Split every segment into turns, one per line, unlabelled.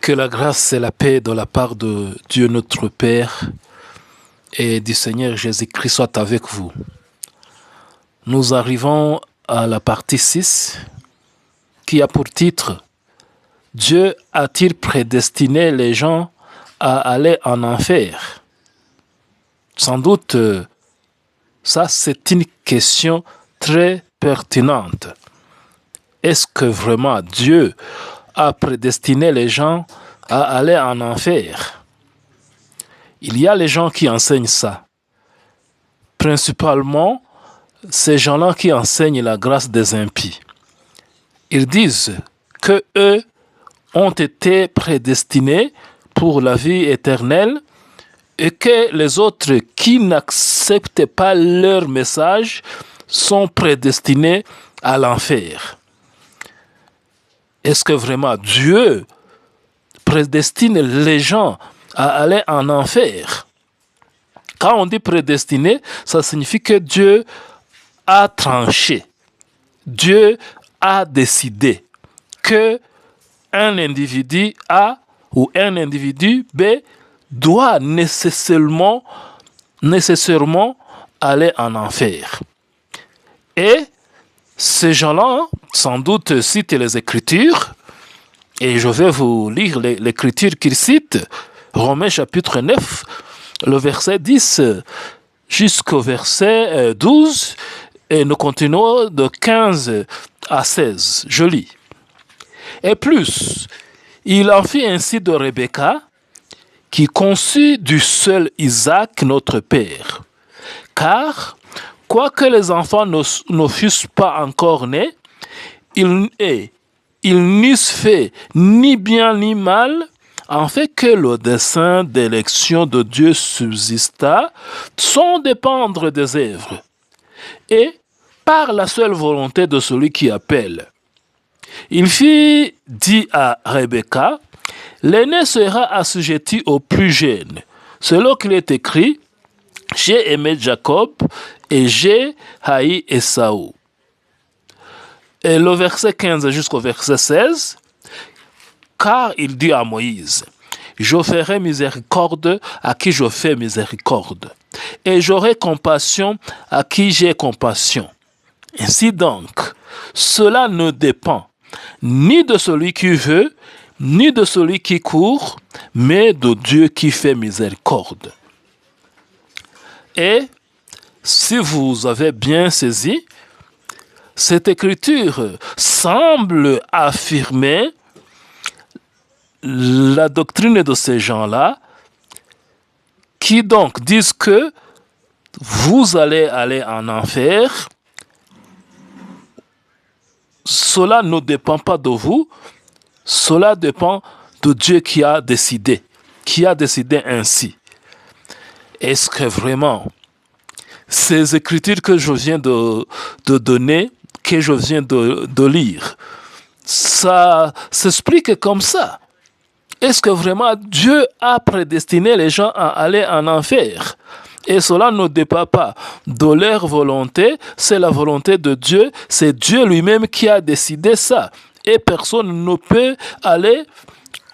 Que la grâce et la paix de la part de Dieu notre Père et du Seigneur Jésus-Christ soient avec vous. Nous arrivons à la partie 6 qui a pour titre « Dieu a-t-il prédestiné les gens à aller en enfer ?» Sans doute, ça c'est une question très pertinente. Est-ce que vraiment Dieu a prédestiné les gens à aller en enfer? Il y a les gens qui enseignent ça. Principalement, ces gens-là qui enseignent la grâce des impies. Ils disent que eux ont été prédestinés pour la vie éternelle et que les autres qui n'acceptent pas leur message sont prédestinés à l'enfer. Est-ce que vraiment Dieu prédestine les gens à aller en enfer? Quand on dit prédestiné, ça signifie que Dieu a tranché. Dieu a décidé que un individu A ou un individu B doit nécessairement aller en enfer. Et ces gens-là, sans doute, citent les Écritures, et je vais vous lire l'Écriture qu'ils citent, Romains chapitre 9, le verset 10 jusqu'au verset 12, et nous continuons de 15 à 16. Je lis. Et plus, il en fit ainsi de Rebecca, qui conçut du seul Isaac notre père. Car, quoique les enfants ne fussent pas encore nés, ils n'eussent fait ni bien ni mal, en fait que le dessein d'élection de Dieu subsista, sans dépendre des œuvres, et par la seule volonté de celui qui appelle. Il fit dit à Rebecca, l'aîné sera assujetti au plus jeune, selon qu'il est écrit, j'ai aimé Jacob et j'ai haï Ésaü. Et le verset 15 jusqu'au verset 16, car il dit à Moïse, je ferai miséricorde à qui je fais miséricorde, et j'aurai compassion à qui j'ai compassion. Ainsi donc, cela ne dépend ni de celui qui veut, ni de celui qui court, mais de Dieu qui fait miséricorde. Et si vous avez bien saisi, cette écriture semble affirmer la doctrine de ces gens-là qui donc disent que vous allez aller en enfer. Cela ne dépend pas de vous, cela dépend de Dieu qui a décidé ainsi. Est-ce que vraiment ces écritures que je viens de donner, que je viens de lire, ça s'explique comme ça? Est-ce que vraiment Dieu a prédestiné les gens à aller en enfer? Et cela ne dépend pas de leur volonté, c'est la volonté de Dieu, c'est Dieu lui-même qui a décidé ça. Et personne ne peut aller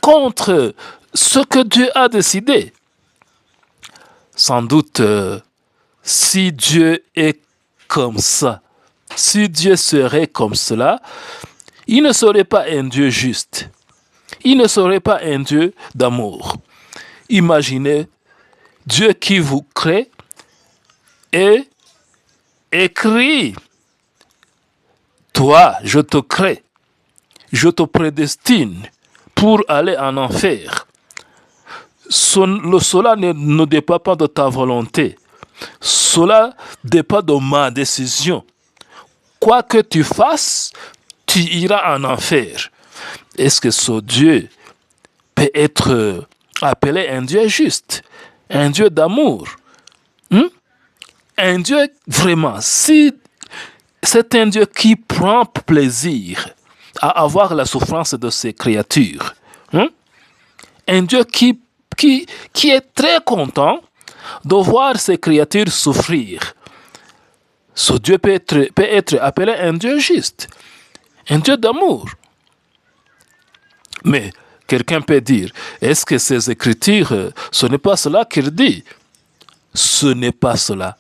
contre ce que Dieu a décidé. Sans doute, si Dieu est comme ça, si Dieu serait comme cela, il ne serait pas un Dieu juste. Il ne serait pas un Dieu d'amour. Imaginez Dieu qui vous crée et écrit, toi, je te crée, je te prédestine pour aller en enfer. Cela ne dépend pas de ta volonté. Cela dépend de ma décision. Quoi que tu fasses, tu iras en enfer. Est-ce que ce Dieu peut être appelé un Dieu juste, un Dieu d'amour? Un Dieu vraiment, si c'est un Dieu qui prend plaisir à avoir la souffrance de ses créatures, un Dieu qui est très content de voir ses créatures souffrir, ce Dieu peut être appelé un Dieu juste, un Dieu d'amour. Mais quelqu'un peut dire, est-ce que ces Écritures, ce n'est pas cela qu'il dit? Ce n'est pas cela.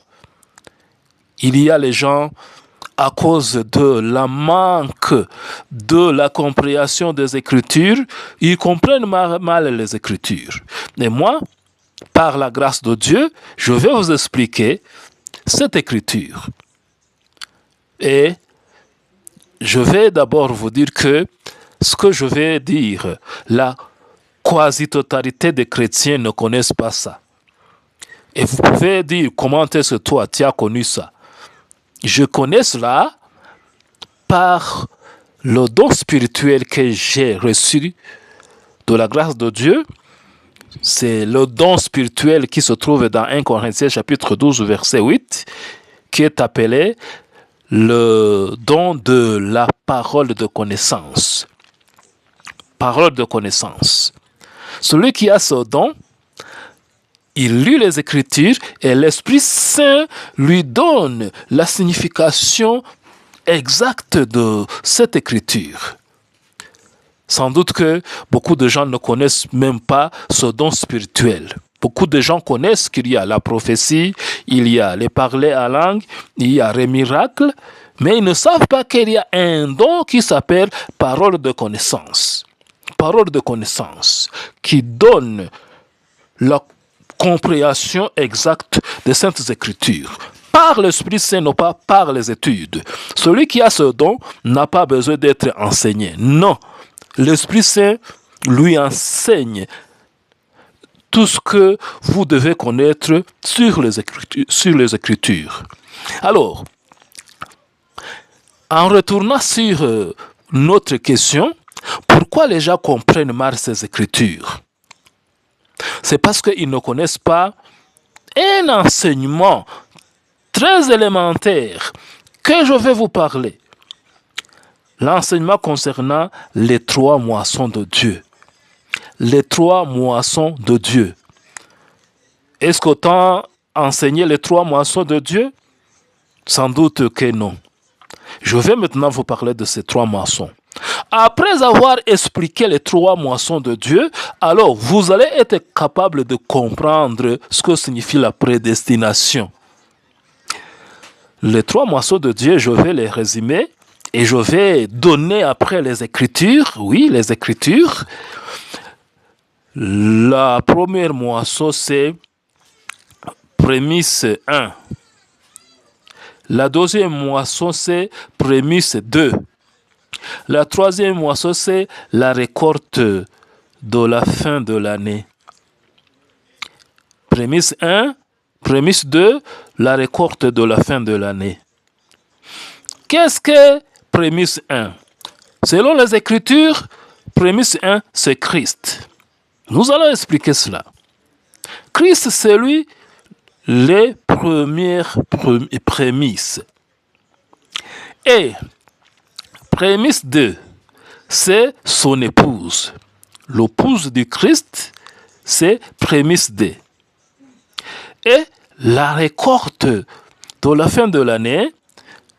Il y a les gens, à cause de la manque de la compréhension des Écritures, ils comprennent mal les Écritures. Et moi, par la grâce de Dieu, je vais vous expliquer cette Écriture. Et je vais d'abord vous dire que ce que je vais dire, la quasi-totalité des chrétiens ne connaissent pas ça. Et vous pouvez dire, comment est-ce que toi, tu as connu ça? Je connais cela par le don spirituel que j'ai reçu de la grâce de Dieu. C'est le don spirituel qui se trouve dans 1 Corinthiens chapitre 12, verset 8, qui est appelé le don de la parole de connaissance. Parole de connaissance. Celui qui a ce don, il lit les Écritures et l'Esprit Saint lui donne la signification exacte de cette Écriture. Sans doute que beaucoup de gens ne connaissent même pas ce don spirituel. Beaucoup de gens connaissent qu'il y a la prophétie, il y a les parler en langue, il y a les miracles, mais ils ne savent pas qu'il y a un don qui s'appelle parole de connaissance. Parole de connaissance qui donne la compréhension exacte des Saintes Écritures. Par l'Esprit Saint, non pas par les études. Celui qui a ce don n'a pas besoin d'être enseigné. Non, l'Esprit Saint lui enseigne tout ce que vous devez connaître sur les Écritures. Alors, en retournant sur notre question, pourquoi les gens comprennent mal ces Écritures? C'est parce qu'ils ne connaissent pas un enseignement très élémentaire que je vais vous parler. L'enseignement concernant les 3 moissons de Dieu. Les 3 moissons de Dieu. Est-ce qu'autant enseigner les 3 moissons de Dieu? Sans doute que non. Je vais maintenant vous parler de ces 3 moissons. Après avoir expliqué les 3 moissons de Dieu, alors vous allez être capable de comprendre ce que signifie la prédestination. Les 3 moissons de Dieu, je vais les résumer et je vais donner après les Écritures. Oui, les Écritures. La première moisson, c'est prémisse 1. La deuxième moisson, c'est prémisse 2. La troisième moisson, c'est la récolte de la fin de l'année. Prémisse 1, prémisse 2, la récolte de la fin de l'année. Qu'est-ce que prémisse 1? Selon les Écritures, prémisse 1, c'est Christ. Nous allons expliquer cela. Christ, c'est lui les premières prémices. Et prémisse 2, c'est son épouse. L'épouse du Christ, c'est prémisse 2. Et la récolte de la fin de l'année,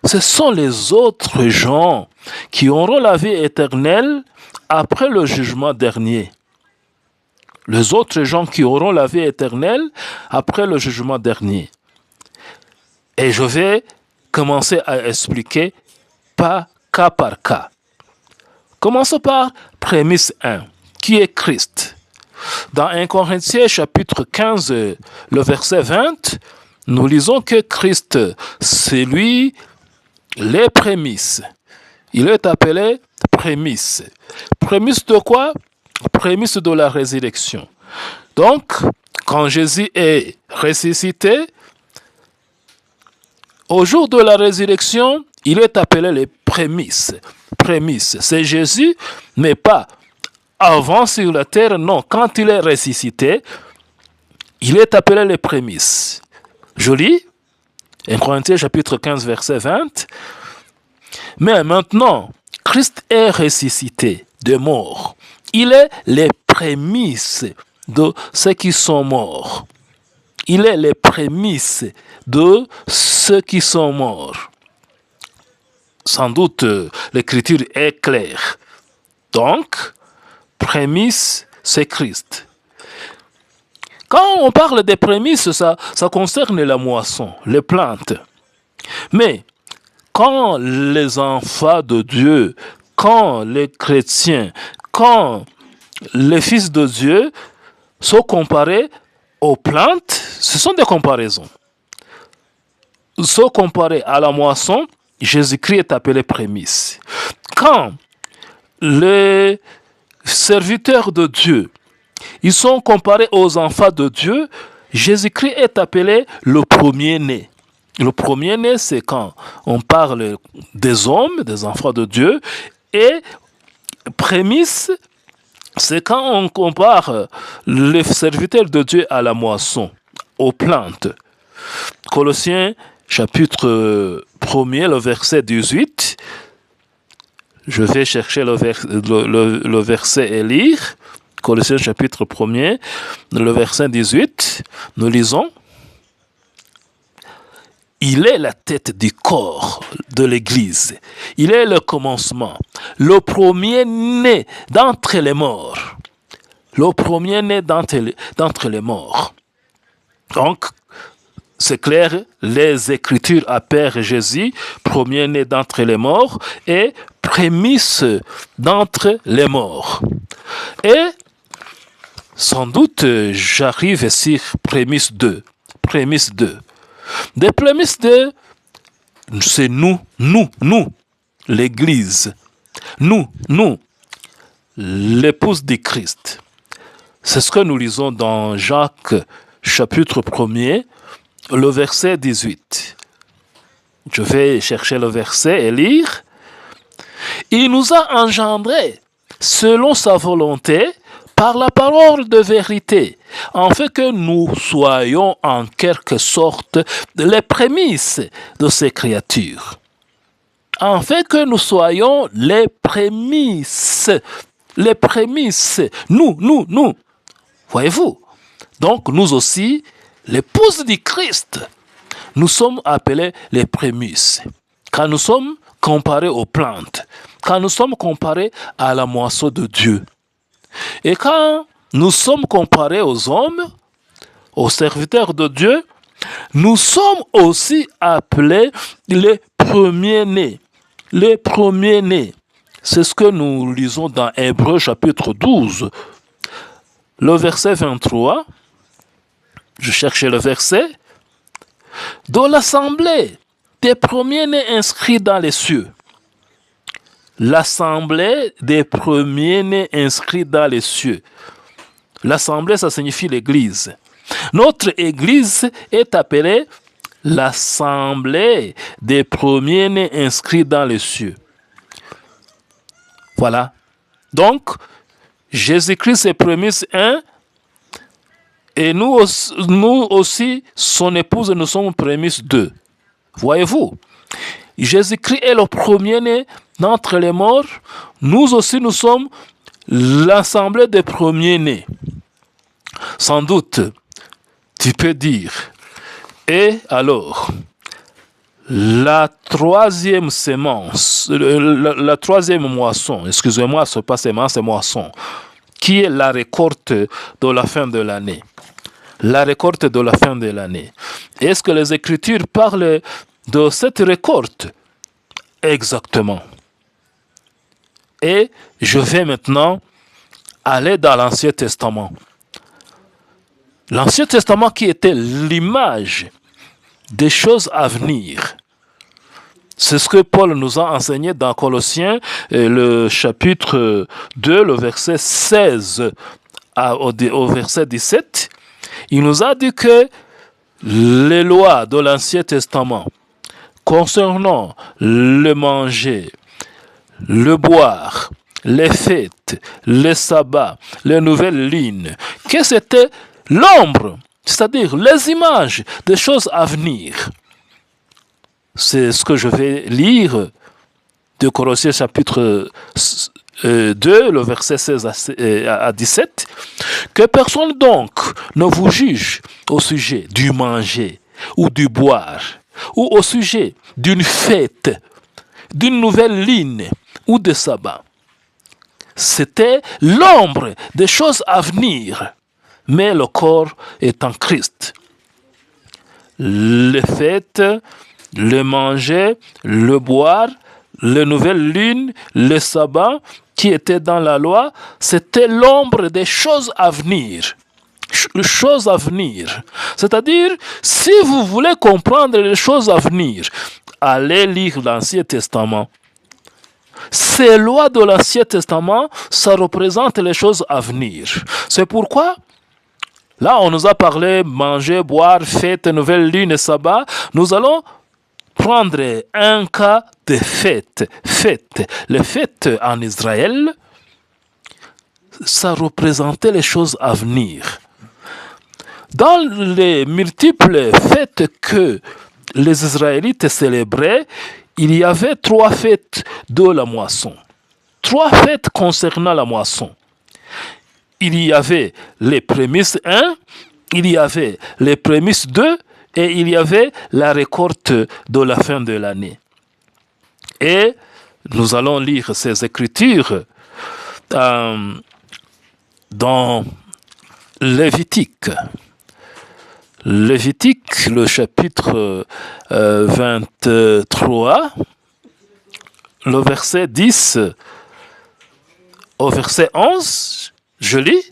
ce sont les autres gens qui auront la vie éternelle après le jugement dernier. Les autres gens qui auront la vie éternelle après le jugement dernier. Et je vais commencer à expliquer pas cas par cas. Commençons par prémisse 1, qui est Christ. Dans 1 Corinthiens chapitre 15, le verset 20, nous lisons que Christ, c'est lui les prémices. Il est appelé prémisse. Prémisse de quoi? Prémisse de la résurrection. Donc, quand Jésus est ressuscité, au jour de la résurrection, il est appelé les prémices. Prémices, c'est Jésus, mais pas avant sur la terre, non. Quand il est ressuscité, il est appelé les prémices. Je lis, 1 Corinthiens chapitre 15, verset 20. Mais maintenant, Christ est ressuscité de mort. Il est les prémices de ceux qui sont morts. Il est les prémices de ceux qui sont morts. Sans doute, l'écriture est claire. Donc, prémices, c'est Christ. Quand on parle des prémices, ça concerne la moisson, les plantes. Mais quand les enfants de Dieu, quand les chrétiens, quand les fils de Dieu sont comparés aux plantes, ce sont des comparaisons. Sont comparés à la moisson, Jésus-Christ est appelé prémisse. Quand les serviteurs de Dieu, ils sont comparés aux enfants de Dieu, Jésus-Christ est appelé le premier-né. Le premier-né, c'est quand on parle des hommes, des enfants de Dieu, et prémisse, c'est quand on compare les serviteurs de Dieu à la moisson, aux plantes. Colossiens chapitre 1er, le verset 18. Je vais chercher le verset et lire. Colossiens chapitre 1er, le verset 18. Nous lisons. Il est la tête du corps de l'Église. Il est le commencement, le premier-né d'entre les morts. Le premier-né d'entre les morts. Donc, c'est clair, les Écritures appellent Jésus premier-né d'entre les morts et prémisse d'entre les morts. Et sans doute, j'arrive sur prémisse 2. Prémisse 2. Des prémices de, c'est nous, l'Église. Nous, l'épouse du Christ. C'est ce que nous lisons dans Jacques chapitre 1er, le verset 18. Je vais chercher le verset et lire. Il nous a engendrés selon sa volonté par la parole de vérité, en fait que nous soyons en quelque sorte les prémices de ces créatures. En fait que nous soyons les prémices. Les prémices. Nous. Voyez-vous? Donc nous aussi, l'épouse du Christ, nous sommes appelés les prémices. Quand nous sommes comparés aux plantes, quand nous sommes comparés à la moisson de Dieu. Et quand nous sommes comparés aux hommes, aux serviteurs de Dieu, nous sommes aussi appelés les premiers-nés. Les premiers-nés. C'est ce que nous lisons dans Hébreux chapitre 12. Le verset 23, je cherchais le verset, de l'assemblée des premiers-nés inscrits dans les cieux. L'assemblée des premiers-nés inscrits dans les cieux. L'assemblée, ça signifie l'église. Notre église est appelée l'assemblée des premiers-nés inscrits dans les cieux. Voilà. Donc, Jésus-Christ est prémisse 1, et nous aussi, son épouse, nous sommes prémisse 2. Voyez-vous? Jésus-Christ est le premier-né d'entre les morts. Nous aussi, nous sommes l'assemblée des premiers-nés. Sans doute, tu peux dire, et alors, la troisième semence, la troisième moisson, excusez-moi, ce n'est pas semence, c'est moisson, qui est la récolte de la fin de l'année. La récolte de la fin de l'année. Est-ce que les Écritures parlent de cette récolte? Exactement. Et je vais maintenant aller dans l'Ancien Testament. L'Ancien Testament qui était l'image des choses à venir. C'est ce que Paul nous a enseigné dans Colossiens, le chapitre 2, le verset 16 au verset 17. Il nous a dit que les lois de l'Ancien Testament concernant le manger, le boire, les fêtes, les sabbats, les nouvelles lignes, que c'était l'ombre, c'est-à-dire les images des choses à venir. C'est ce que je vais lire de Colossiens chapitre 2, le verset 16 à 17. Que personne donc ne vous juge au sujet du manger ou du boire, ou au sujet d'une fête, d'une nouvelle ligne ou de sabbat. c'était l'ombre des choses à venir, mais le corps est en Christ. Les fêtes, le manger, le boire, les nouvelles lunes, le sabbat qui étaient dans la loi, c'était l'ombre des choses à venir. Choses à venir. C'est-à-dire, si vous voulez comprendre les choses à venir, allez lire l'Ancien Testament. Ces lois de l'Ancien Testament, ça représente les choses à venir. C'est pourquoi, là, on nous a parlé manger, boire, fête, nouvelle lune et sabbat. Nous allons prendre un cas de fête. Les fêtes en Israël, ça représentait les choses à venir. Dans les multiples fêtes que les Israélites célébraient, il y avait 3 fêtes de la moisson. 3 fêtes concernant la moisson. Il y avait les prémices 1, il y avait les prémices 2 et il y avait la récolte de la fin de l'année. Et nous allons lire ces écritures dans Lévitique. Lévitique, le chapitre 23, le verset 10 au verset 11, je lis.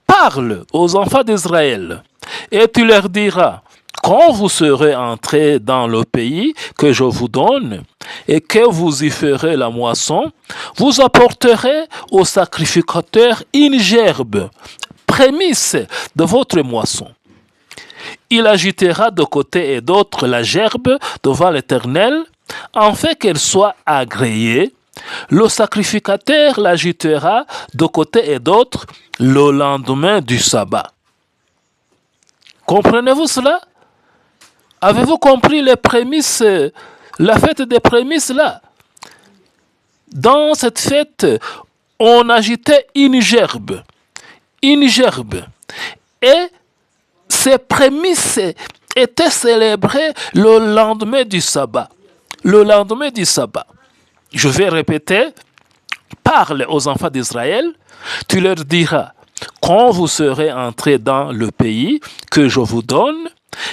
Parle aux enfants d'Israël et tu leur diras, quand vous serez entrés dans le pays que je vous donne et que vous y ferez la moisson, vous apporterez au sacrificateur une gerbe, prémisse de votre moisson. Il agitera de côté et d'autre la gerbe devant l'Éternel, afin qu'elle soit agréée. Le sacrificateur l'agitera de côté et d'autre le lendemain du sabbat. Comprenez-vous cela? Avez-vous compris les prémices, la fête des prémices là? Dans cette fête, on agitait une gerbe. Et ces prémices étaient célébrées le lendemain du sabbat. Je vais répéter. Parle aux enfants d'Israël, tu leur diras, quand vous serez entrés dans le pays que je vous donne,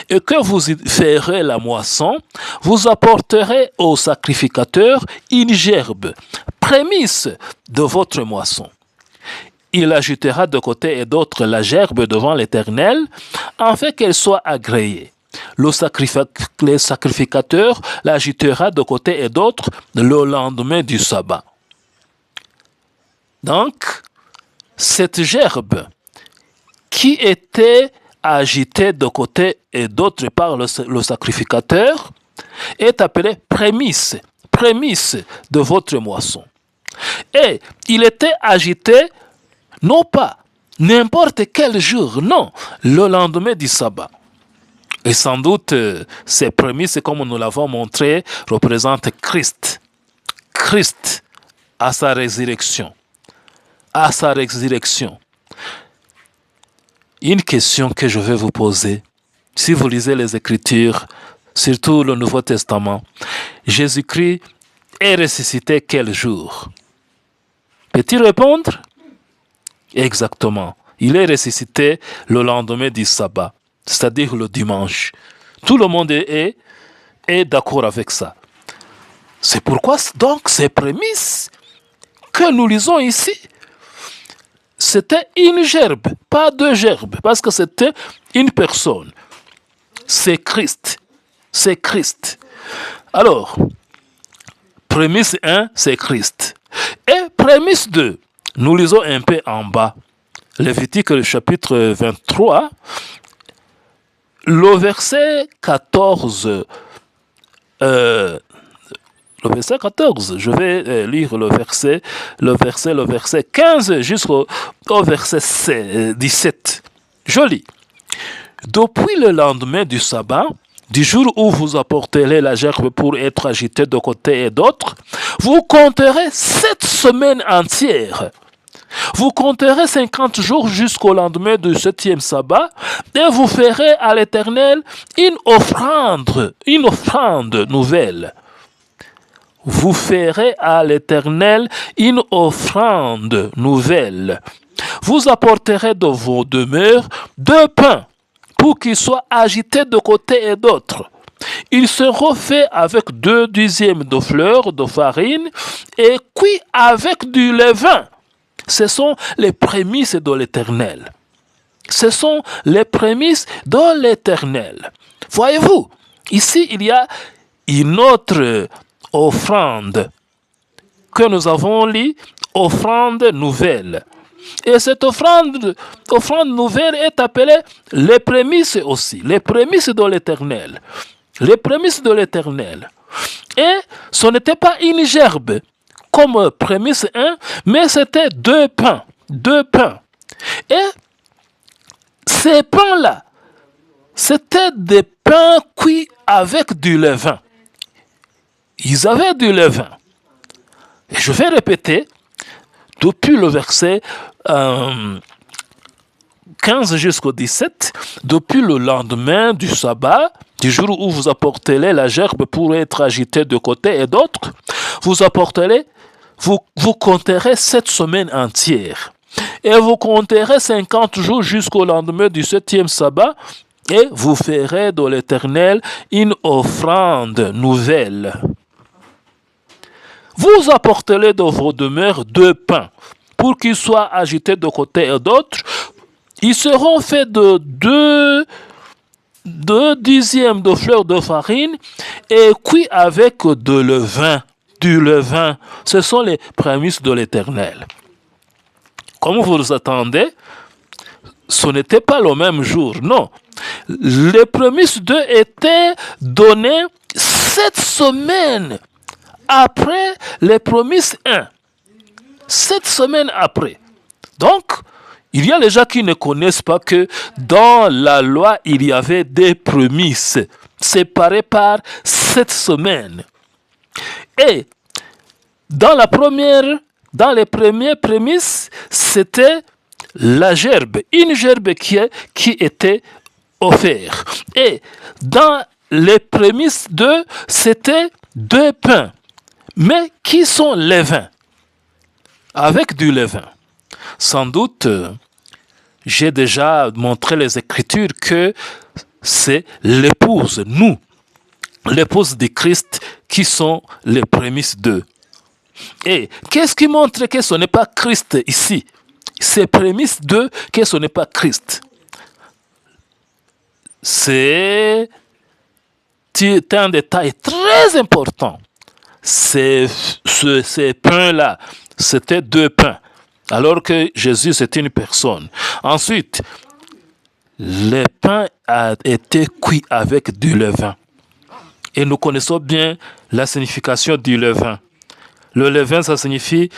et que vous y ferez la moisson, vous apporterez au sacrificateur une gerbe, prémisse de votre moisson. Il agitera de côté et d'autre la gerbe devant l'Éternel, afin qu'elle soit agréée. Le sacrificateur l'agitera de côté et d'autre le lendemain du sabbat. Donc, cette gerbe qui était agitée de côté et d'autre par le sacrificateur est appelée prémisse de votre moisson. Et il était agité non pas n'importe quel jour, non, le lendemain du sabbat. Et sans doute, ces prémices, comme nous l'avons montré, représentent Christ. Christ à sa résurrection. Une question que je vais vous poser, si vous lisez les Écritures, surtout le Nouveau Testament, Jésus-Christ est ressuscité quel jour? Peut-il répondre? Exactement. Il est ressuscité le lendemain du sabbat, c'est-à-dire le dimanche. Tout le monde est d'accord avec ça. C'est pourquoi donc ces prémices que nous lisons ici, c'était une gerbe, pas 2 gerbes, parce que c'était une personne. C'est Christ. Alors, prémisse 1, c'est Christ. Et prémisse 2, nous lisons un peu en bas. Lévitique, le chapitre 23, le verset 14. Le verset 14, je vais lire le verset 15 jusqu'au verset 17. Je lis. Depuis le lendemain du sabbat, du jour où vous apporterez la gerbe pour être agitée de côté et d'autre, vous compterez 7 semaines entières. Vous compterez 50 jours jusqu'au lendemain du 7e sabbat et vous ferez à l'Éternel une offrande nouvelle. vous ferez à l'Éternel une offrande nouvelle. Vous apporterez de vos demeures 2 pains pour qu'ils soient agités de côté et d'autre. Ils seront faits avec 2 dixièmes de fleur de farine et cuits avec du levain. Ce sont les prémices de l'Éternel. Ce sont les prémices de l'Éternel. Voyez-vous, ici il y a une autre offrande que nous avons lue, offrande nouvelle. Et cette offrande nouvelle est appelée les prémices aussi, les prémices de l'Éternel. Les prémices de l'Éternel. Et ce n'était pas une gerbe comme prémisse 1, mais c'était 2 pains. 2 pains. Et ces pains-là, c'était des pains cuits avec du levain. Ils avaient du levain. Et je vais répéter, depuis le verset 15 jusqu'au 17, depuis le lendemain du sabbat, du jour où vous apporterez la gerbe pour être agitée de côté et d'autre, vous compterez 7 semaines entières. Et vous compterez 50 jours jusqu'au lendemain du 7e sabbat, et vous ferez de l'Éternel une offrande nouvelle. Vous apporterez de vos demeures 2 pains, pour qu'ils soient agités de côté et d'autre. Ils seront faits de 2 dixièmes de fleur de farine et cuits avec du levain. Ce sont les prémices de l'Éternel. Comme vous vous attendez, ce n'était pas le même jour, non. Les prémices 2 étaient données 7 semaines après les prémices 1. 7 semaines après. Donc, il y a les gens qui ne connaissent pas que dans la loi, il y avait des prémices séparées par 7 semaines. Et dans les premières prémices, c'était la gerbe, une gerbe qui était offerte. Et dans les prémices 2, c'était 2 pains, mais qui sont levains, avec du levain. Sans doute, j'ai déjà montré les Écritures que c'est l'épouse, nous, l'épouse de Christ, qui sont les prémices d'eux. Et qu'est-ce qui montre que ce n'est pas Christ ici? Ces prémices d'eux, que ce n'est pas Christ. C'est un détail très important. Ces pains-là, c'était 2 pains. Alors que Jésus, c'est une personne. Ensuite, les pains ont été cuits avec du levain. Et nous connaissons bien la signification du levain. Le levain, ça signifie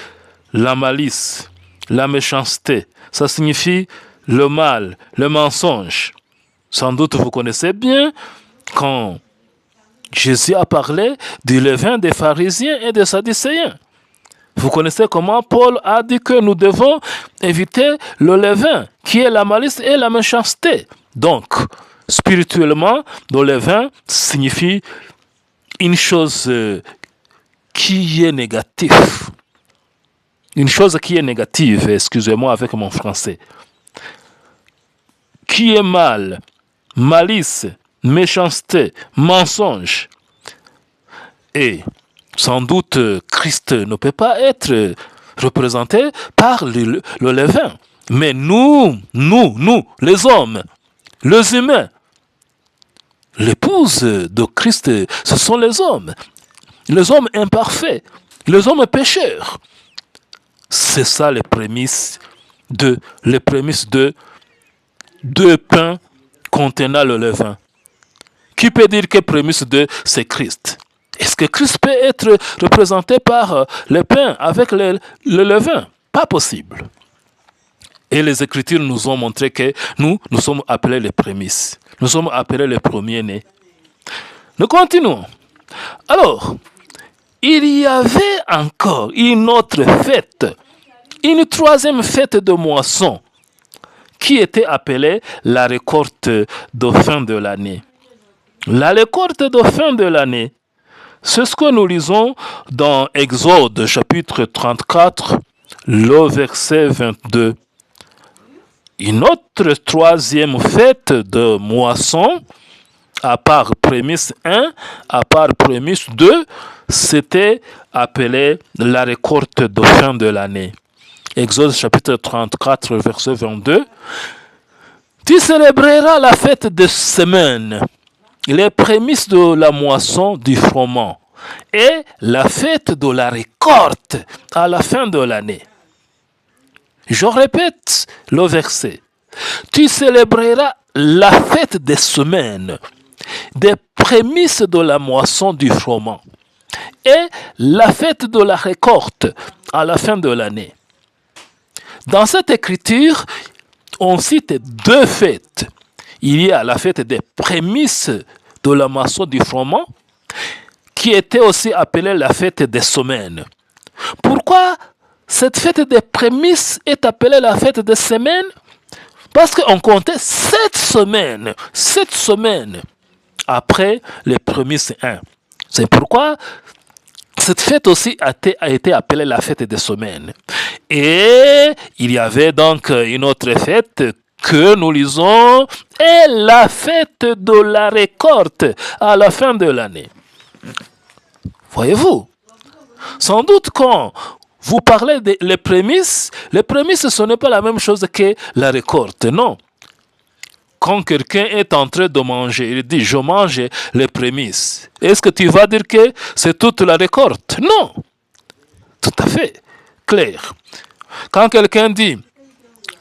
la malice, la méchanceté. Ça signifie le mal, le mensonge. Sans doute, vous connaissez bien quand Jésus a parlé du levain des pharisiens et des sadducéens. Vous connaissez comment Paul a dit que nous devons éviter le levain, qui est la malice et la méchanceté. Donc, spirituellement, le levain signifie une chose qui est négative. Une chose qui est négative, excusez-moi avec mon français. Qui est mal, malice, méchanceté, mensonge. Et sans doute, Christ ne peut pas être représenté par le levain. Mais nous, les hommes, les humains, l'épouse de Christ, ce sont les hommes imparfaits, les hommes pécheurs. C'est ça les prémices de 2 pains contenant le levain. Qui peut dire que prémisse 2, c'est Christ? Est-ce que Christ peut être représenté par les pains avec le levain? Pas possible. Et les Écritures nous ont montré que nous sommes appelés les prémices. Nous sommes appelés les premiers-nés. Nous continuons. Alors, il y avait encore une autre fête, une 3e fête de moisson, qui était appelée la récolte de fin de l'année. La récolte de fin de l'année, C'est ce que nous lisons dans Exode chapitre 34, le verset 22. Une autre troisième fête de moisson, à part prémisse 1, à part prémisse 2, c'était appelé la récolte de fin de l'année. Exode chapitre 34, verset 22. Tu célébreras la fête des semaines, les prémices de la moisson du froment et la fête de la récolte à la fin de l'année. Je répète le verset. Tu célébreras la fête des semaines, des prémices de la moisson du froment et la fête de la récolte à la fin de l'année. Dans cette écriture, on cite deux fêtes. Il y a la fête des prémices de la moisson du froment, qui était aussi appelée la fête des semaines. Pourquoi cette fête des prémices est appelée la fête des semaines? Parce qu'on comptait 7 semaines après les prémices 1. C'est pourquoi cette fête aussi a été appelée la fête des semaines. Et il y avait donc une autre fête que nous lisons, et la fête de la récolte à la fin de l'année. Voyez-vous, sans doute quand vous parlez des prémices, les prémices ce n'est pas la même chose que la récolte, non. Quand quelqu'un est en train de manger, il dit je mange les prémices. Est-ce que tu vas dire que c'est toute la récolte? Non. Tout à fait clair. Quand quelqu'un dit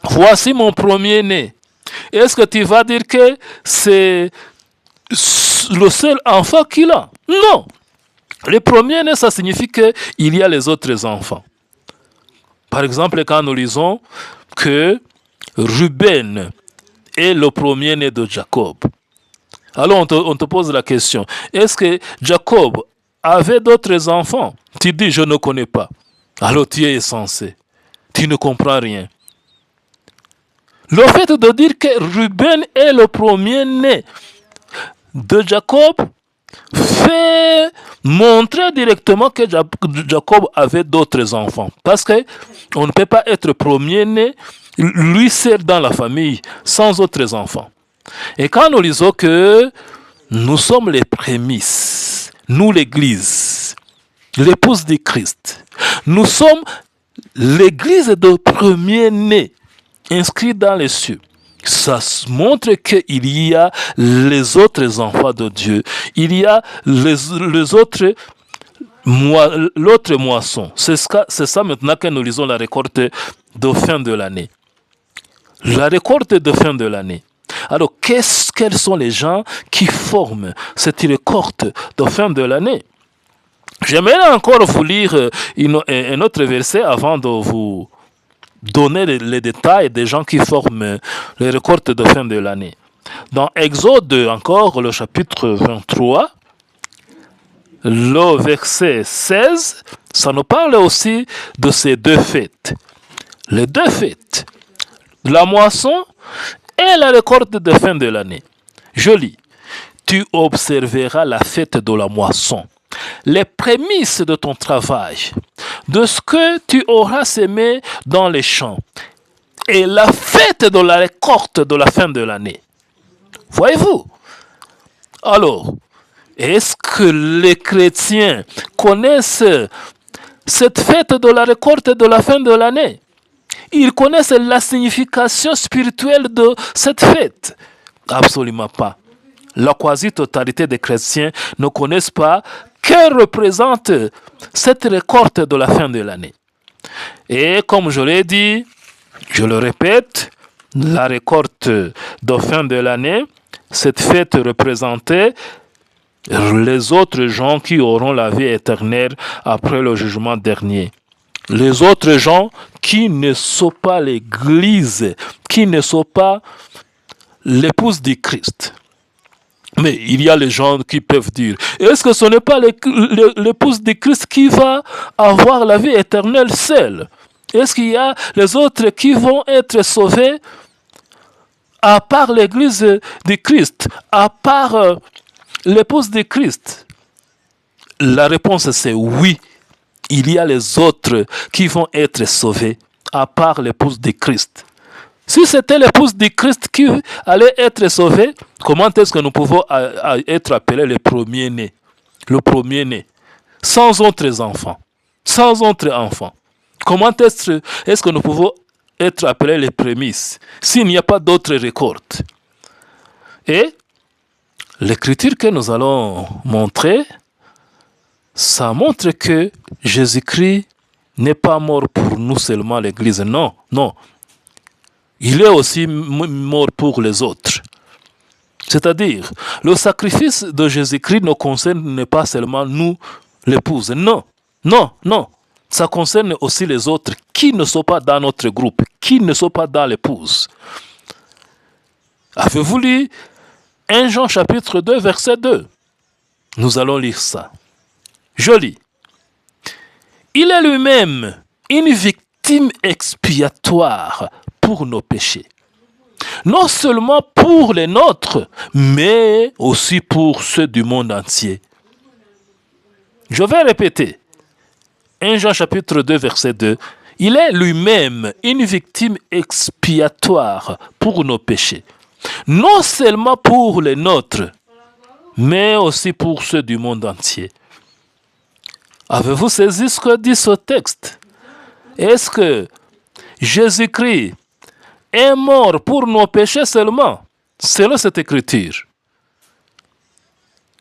voici mon premier-né, est-ce que tu vas dire que c'est le seul enfant qu'il a? Non. Le premier-né, ça signifie qu'il y a les autres enfants. Par exemple, quand nous lisons que Ruben est le premier-né de Jacob. Alors on te pose la question, est-ce que Jacob avait d'autres enfants? Tu dis, je ne connais pas. Alors tu es insensé. Tu ne comprends rien. Le fait de dire que Ruben est le premier-né de Jacob fait montrer directement que Jacob avait d'autres enfants. Parce qu'on ne peut pas être premier-né, lui seul dans la famille, sans autres enfants. Et quand nous lisons que nous sommes les prémices, nous l'Église, l'épouse du Christ, nous sommes l'Église de premier-né, inscrit dans les cieux. Ça montre qu'il y a les autres enfants de Dieu. Il y a les autres, l'autre moisson. C'est ça maintenant que nous lisons la récolte de fin de l'année. La récolte de fin de l'année. Alors, quels sont les gens qui forment cette récolte de fin de l'année? J'aimerais encore vous lire un autre verset avant de vous donner les détails des gens qui forment les récoltes de fin de l'année. Dans Exode, encore le chapitre 23, le verset 16, ça nous parle aussi de ces deux fêtes. Les deux fêtes, la moisson et la récolte de fin de l'année. Je lis, tu observeras la fête de la moisson, les prémices de ton travail, de ce que tu auras semé dans les champs, et la fête de la récolte de la fin de l'année. Voyez-vous? Alors, est-ce que les chrétiens connaissent cette fête de la récolte de la fin de l'année? Ils connaissent la signification spirituelle de cette fête? Absolument pas. La quasi-totalité des chrétiens ne connaissent pas que représente cette récolte de la fin de l'année. Et comme je l'ai dit, je le répète, la récolte de fin de l'année, cette fête représentait les autres gens qui auront la vie éternelle après le jugement dernier. Les autres gens qui ne sont pas l'Église, qui ne sont pas l'épouse du Christ. Mais il y a les gens qui peuvent dire, est-ce que ce n'est pas l'épouse du Christ qui va avoir la vie éternelle seule? Est-ce qu'il y a les autres qui vont être sauvés à part l'église du Christ, à part l'épouse du Christ? La réponse c'est oui. Il y a les autres qui vont être sauvés, à part l'épouse de Christ. Si c'était l'épouse de Christ qui allait être sauvée, comment est-ce que nous pouvons être appelés les premiers-nés? Le premier-né, sans autres enfants. Sans autres enfants. Comment est-ce que nous pouvons être appelés les prémices s'il n'y a pas d'autres récoltes? Et l'écriture que nous allons montrer, ça montre que Jésus-Christ n'est pas mort pour nous seulement, l'Église. Non, non. Il est aussi mort pour les autres. C'est-à-dire, le sacrifice de Jésus-Christ ne concerne pas seulement nous, l'épouse. Non, non, non. Ça concerne aussi les autres qui ne sont pas dans notre groupe, qui ne sont pas dans l'épouse. Avez-vous lu 1 Jean chapitre 2, verset 2? Nous allons lire ça. Je lis. Il est lui-même une victime expiatoire pour nos péchés. Non seulement pour les nôtres, mais aussi pour ceux du monde entier. Je vais répéter. 1 Jean chapitre 2, verset 2. Il est lui-même une victime expiatoire pour nos péchés. Non seulement pour les nôtres, mais aussi pour ceux du monde entier. Avez-vous saisi ce que dit ce texte? Est-ce que Jésus-Christ est mort pour nos péchés seulement, selon cette écriture?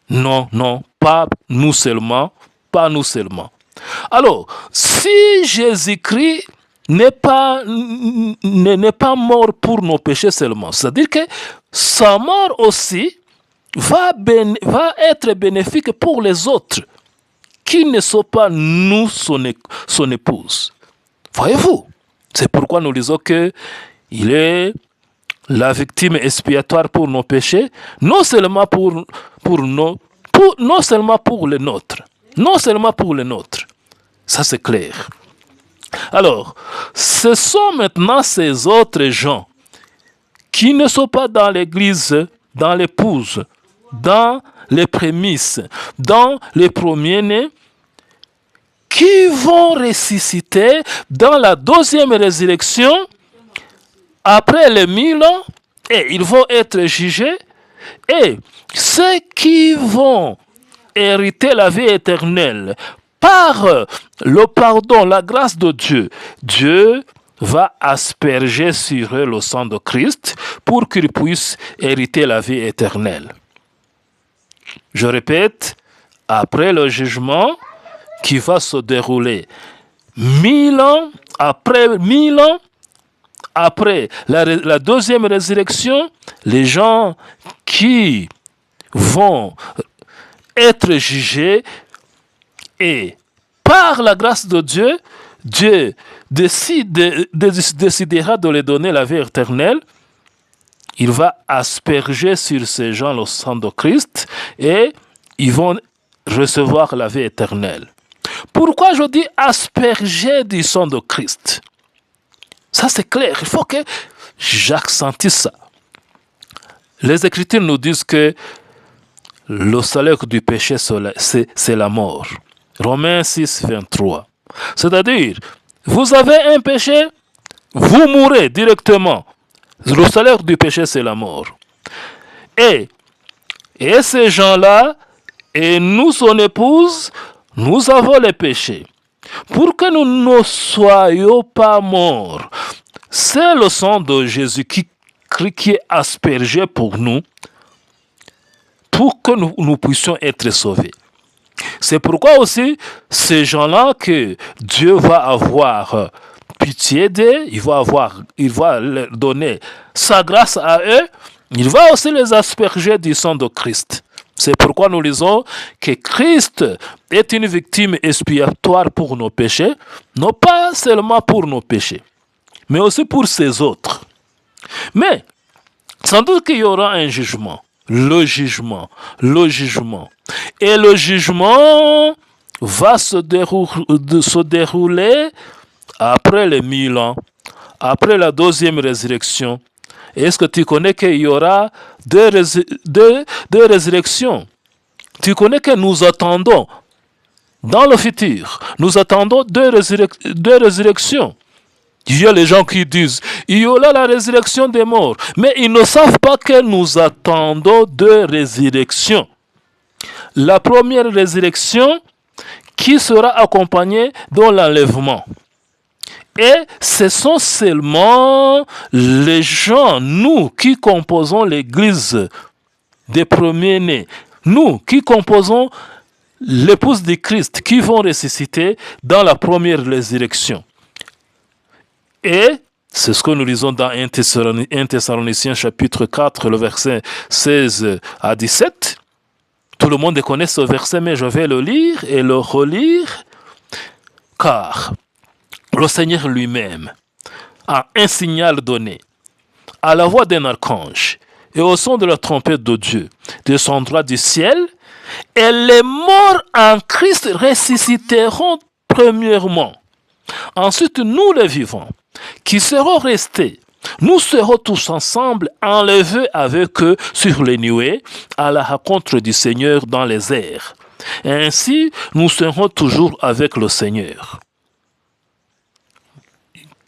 Non, non, pas nous seulement, pas nous seulement. Alors, si Jésus-Christ n'est pas mort pour nos péchés seulement, c'est-à-dire que sa mort aussi va être bénéfique pour les autres qui ne sont pas nous, son épouse. Voyez-vous? C'est pourquoi nous disons que il est la victime expiatoire pour nos péchés, non seulement non seulement pour les nôtres. Non seulement pour les nôtres. Ça c'est clair. Alors, ce sont maintenant ces autres gens qui ne sont pas dans l'église, dans l'épouse, dans les prémices, dans les premiers-nés, qui vont ressusciter dans la deuxième résurrection après les 1000 ans, et ils vont être jugés, et ceux qui vont hériter la vie éternelle par le pardon, la grâce de Dieu, Dieu va asperger sur eux le sang de Christ pour qu'ils puissent hériter la vie éternelle. Je répète, après le jugement qui va se dérouler 1000 ans, après 1000 ans, après la deuxième résurrection, les gens qui vont être jugés et par la grâce de Dieu, Dieu décidera de leur donner la vie éternelle. Il va asperger sur ces gens le sang de Christ et ils vont recevoir la vie éternelle. Pourquoi je dis asperger du sang de Christ? Ça c'est clair, il faut que j'accentue ça. Les Écritures nous disent que le salaire du péché, c'est la mort. Romains 6, 23. C'est-à-dire, vous avez un péché, vous mourrez directement. Le salaire du péché, c'est la mort. Et ces gens-là, et nous, son épouse, nous avons les péchés. Pour que nous ne soyons pas morts, c'est le sang de Jésus qui est aspergé pour nous, pour que nous puissions être sauvés. C'est pourquoi aussi, ces gens-là que Dieu va avoir pitié d'eux, il va leur donner sa grâce à eux, il va aussi les asperger du sang de Christ. C'est pourquoi nous disons que Christ est une victime expiatoire pour nos péchés, non pas seulement pour nos péchés, mais aussi pour ses autres. Mais, sans doute qu'il y aura un jugement. Le jugement. Et le jugement va se dérouler après les 1000 ans, après la deuxième résurrection. Est-ce que tu connais qu'il y aura deux résurrections? Tu connais que nous attendons Dans le futur, nous attendons deux résurrections. Il y a les gens qui disent, il y aura la résurrection des morts, mais ils ne savent pas que nous attendons deux résurrections. La première résurrection qui sera accompagnée de l'enlèvement. Et ce sont seulement les gens, nous qui composons l'église des premiers-nés, nous qui composons l'épouse de Christ, qui vont ressusciter dans la première résurrection. Et c'est ce que nous lisons dans 1 Thessaloniciens chapitre 4, le verset 16 à 17. Tout le monde connaît ce verset, mais je vais le lire et le relire, car le Seigneur lui-même a un signal donné à la voix d'un archange et au son de la trompette de Dieu descendra du ciel, et les morts en Christ ressusciteront premièrement. Ensuite, nous les vivants, qui serons restés, nous serons tous ensemble enlevés avec eux sur les nuées à la rencontre du Seigneur dans les airs. Et ainsi, nous serons toujours avec le Seigneur.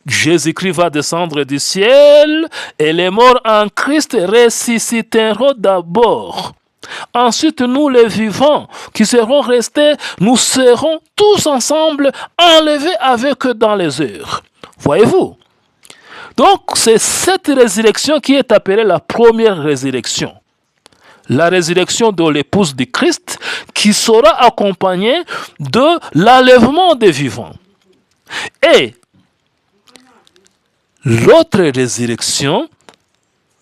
Jésus-Christ va descendre du ciel et les morts en Christ ressusciteront d'abord. Ensuite, nous les vivants qui serons restés, nous serons tous ensemble enlevés avec eux dans les airs. Voyez-vous? Donc, c'est cette résurrection qui est appelée la première résurrection. La résurrection de l'épouse du Christ qui sera accompagnée de l'enlèvement des vivants. Et l'autre résurrection,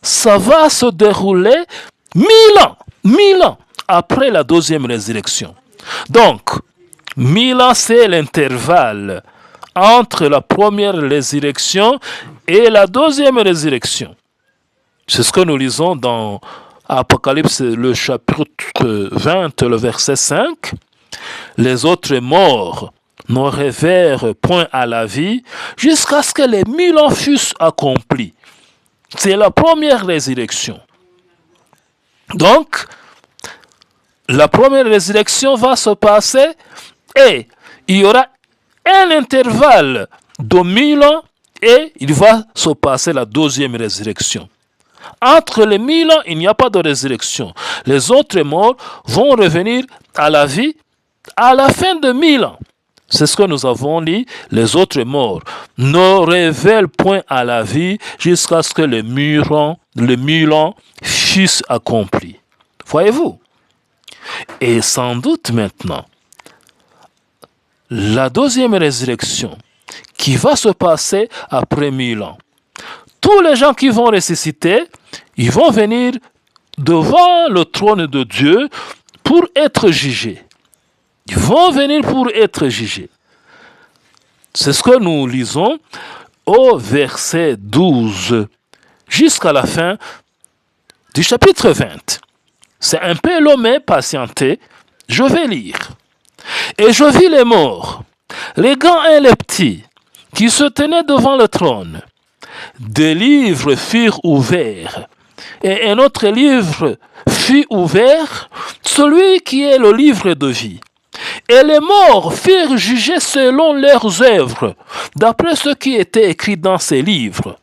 ça va se dérouler 1000 ans après la deuxième résurrection. Donc, 1000 ans, c'est l'intervalle entre la première résurrection et la deuxième résurrection. C'est ce que nous lisons dans Apocalypse, le chapitre 20, le verset 5. Les autres morts ne revinrent point à la vie jusqu'à ce que les 1000 ans fussent accomplis. C'est la première résurrection. Donc, la première résurrection va se passer et il y aura un intervalle de 1000 ans et il va se passer la deuxième résurrection. Entre les 1000 ans, il n'y a pas de résurrection. Les autres morts vont revenir à la vie à la fin de 1000 ans. C'est ce que nous avons dit. Les autres morts ne révèlent point à la vie jusqu'à ce que les 1000 ans fussent accomplis. Voyez-vous? Et sans doute maintenant, la deuxième résurrection qui va se passer après 1000 ans. Tous les gens qui vont ressusciter, ils vont venir devant le trône de Dieu pour être jugés. Ils vont venir pour être jugés. C'est ce que nous lisons au verset 12 jusqu'à la fin du chapitre 20. C'est un peu long, mais patientez. Je vais lire. Et je vis les morts, les grands et les petits, qui se tenaient devant le trône. Des livres furent ouverts, et un autre livre fut ouvert, celui qui est le livre de vie. Et les morts furent jugés selon leurs œuvres, d'après ce qui était écrit dans ces livres.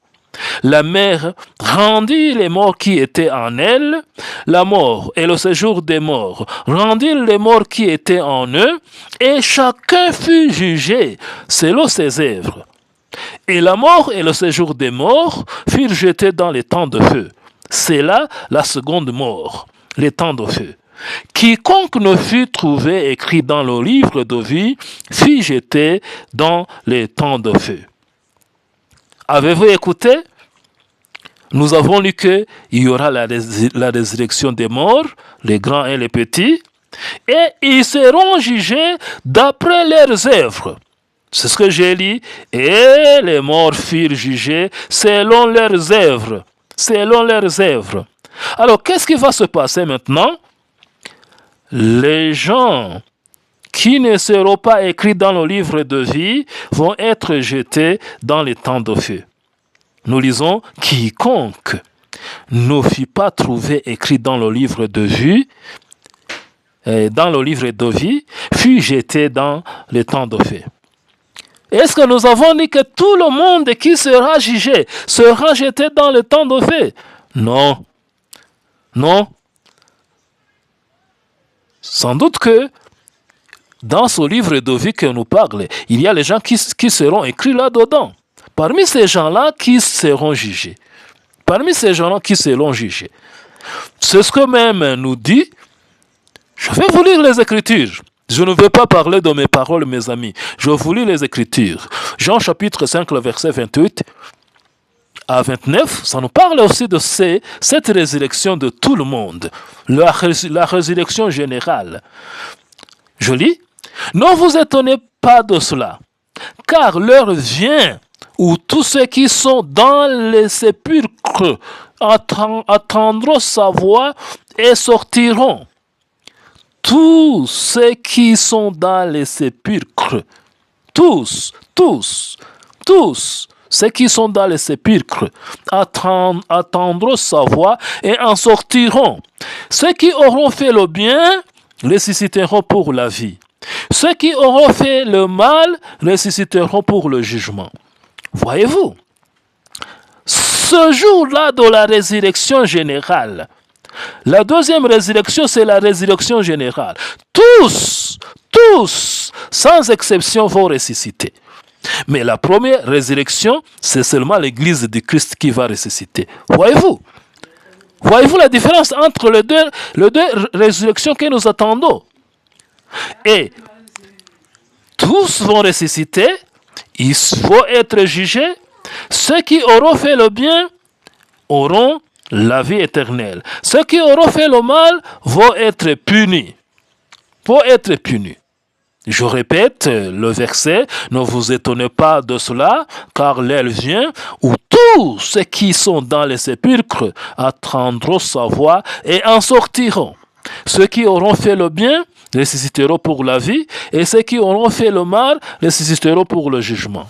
La mer rendit les morts qui étaient en elle, la mort et le séjour des morts rendirent les morts qui étaient en eux, et chacun fut jugé selon ses œuvres. Et la mort et le séjour des morts furent jetés dans les temps de feu. C'est là la seconde mort, les temps de feu. Quiconque ne fut trouvé écrit dans le livre de vie fut jeté dans les temps de feu. Avez-vous écouté? Nous avons lu qu'il y aura la résurrection des morts, les grands et les petits, et ils seront jugés d'après leurs œuvres. C'est ce que j'ai lu. Et les morts furent jugés selon leurs œuvres. Selon leurs œuvres. Alors, qu'est-ce qui va se passer maintenant? Les gens qui ne seront pas écrits dans le livre de vie vont être jetés dans les temps de feu. Nous lisons « Quiconque ne fut pas trouvé écrit dans le livre de vie dans le livre de vie, fut jeté dans le temps de feu. Est-ce que nous avons dit que tout le monde qui sera jugé sera jeté dans le temps de feu? Non. Non. Sans doute que dans ce livre de vie que nous parlons, il y a les gens qui seront écrits là-dedans. Parmi ces gens-là qui seront jugés. Parmi ces gens-là qui seront jugés. C'est ce que même nous dit. Je vais vous lire les Écritures. Je ne vais pas parler de mes paroles, mes amis. Je vous lis les Écritures. Jean chapitre 5, le verset 28 à 29, ça nous parle aussi de cette résurrection de tout le monde. La résurrection générale. Je lis. Ne vous étonnez pas de cela, car l'heure vient où tous ceux qui sont dans les sépulcres attendront sa voix et sortiront. Tous ceux qui sont dans les sépulcres, tous, ceux qui sont dans les sépulcres attendront sa voix et en sortiront. Ceux qui auront fait le bien ressusciteront pour la vie. Ceux qui auront fait le mal ressusciteront pour le jugement. Voyez-vous, ce jour-là de la résurrection générale, la deuxième résurrection, c'est la résurrection générale. Tous, sans exception, vont ressusciter. Mais la première résurrection, c'est seulement l'Église de Christ qui va ressusciter. Voyez-vous la différence entre les deux résurrections que nous attendons? Et tous vont ressusciter, ils vont être jugés. Ceux qui auront fait le bien auront la vie éternelle. Ceux qui auront fait le mal vont être punis. Je répète le verset, ne vous étonnez pas de cela, car l'heure vient où tous ceux qui sont dans les sépulcres attendront sa voix et en sortiront. Ceux qui auront fait le bien ressusciteront pour la vie, et ceux qui auront fait le mal ressusciteront pour le jugement.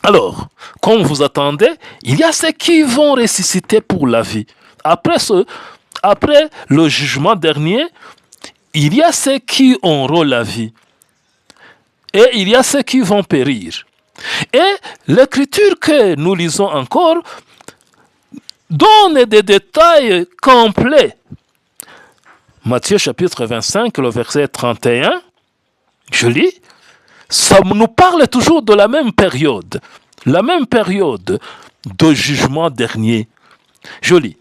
Alors, comme vous attendez, il y a ceux qui vont ressusciter pour la vie. Après le jugement dernier, il y a ceux qui auront la vie. Et il y a ceux qui vont périr. Et l'écriture que nous lisons encore donne des détails complets. Matthieu chapitre 25, le verset 31, je lis. Ça nous parle toujours de la même période de jugement dernier. Je lis.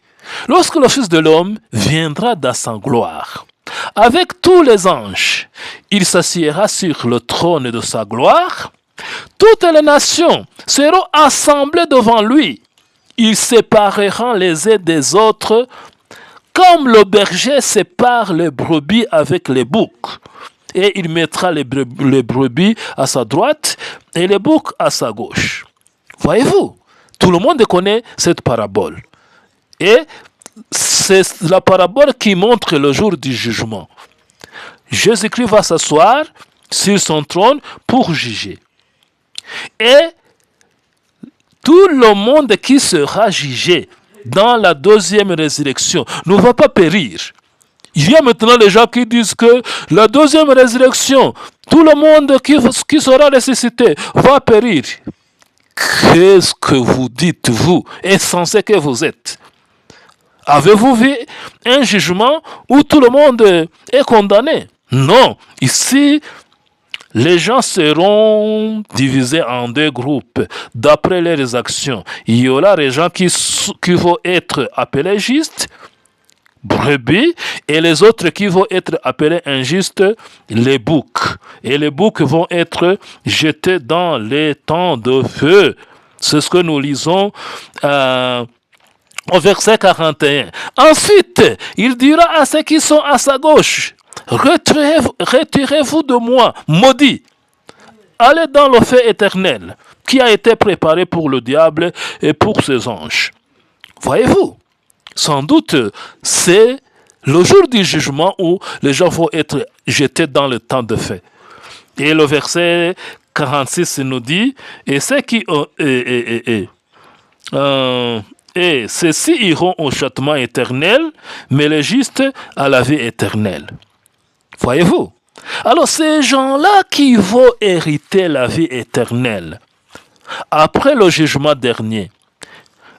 Lorsque le Fils de l'homme viendra dans sa gloire, avec tous les anges, il s'assiera sur le trône de sa gloire. Toutes les nations seront assemblées devant lui. Il séparera les uns des autres, comme le berger sépare les brebis avec les boucs. Et il mettra les brebis à sa droite et les boucs à sa gauche. Voyez-vous, tout le monde connaît cette parabole. Et c'est la parabole qui montre le jour du jugement. Jésus-Christ va s'asseoir sur son trône pour juger. Et tout le monde qui sera jugé dans la deuxième résurrection ne va pas périr. Il y a maintenant les gens qui disent que la deuxième résurrection, tout le monde qui sera ressuscité va périr. Qu'est-ce que vous dites, vous, insensé que vous êtes? Avez-vous vu un jugement où tout le monde est condamné? Non. Ici, les gens seront divisés en deux groupes d'après leurs actions. Il y aura les gens qui vont être appelés justes, brebis, et les autres qui vont être appelés injustes, les boucs. Et les boucs vont être jetés dans les temps de feu. C'est ce que nous lisons au verset 41. Ensuite, il dira à ceux qui sont à sa gauche, retirez-vous de moi, maudits. Allez dans le feu éternel qui a été préparé pour le diable et pour ses anges. Voyez-vous, sans doute, c'est le jour du jugement où les gens vont être jetés dans le temps de feu. Et le verset 46 nous dit, et ceux qui et ceux-ci iront au châtiment éternel, mais les justes à la vie éternelle. Voyez-vous? Alors ces gens-là qui vont hériter la vie éternelle, après le jugement dernier,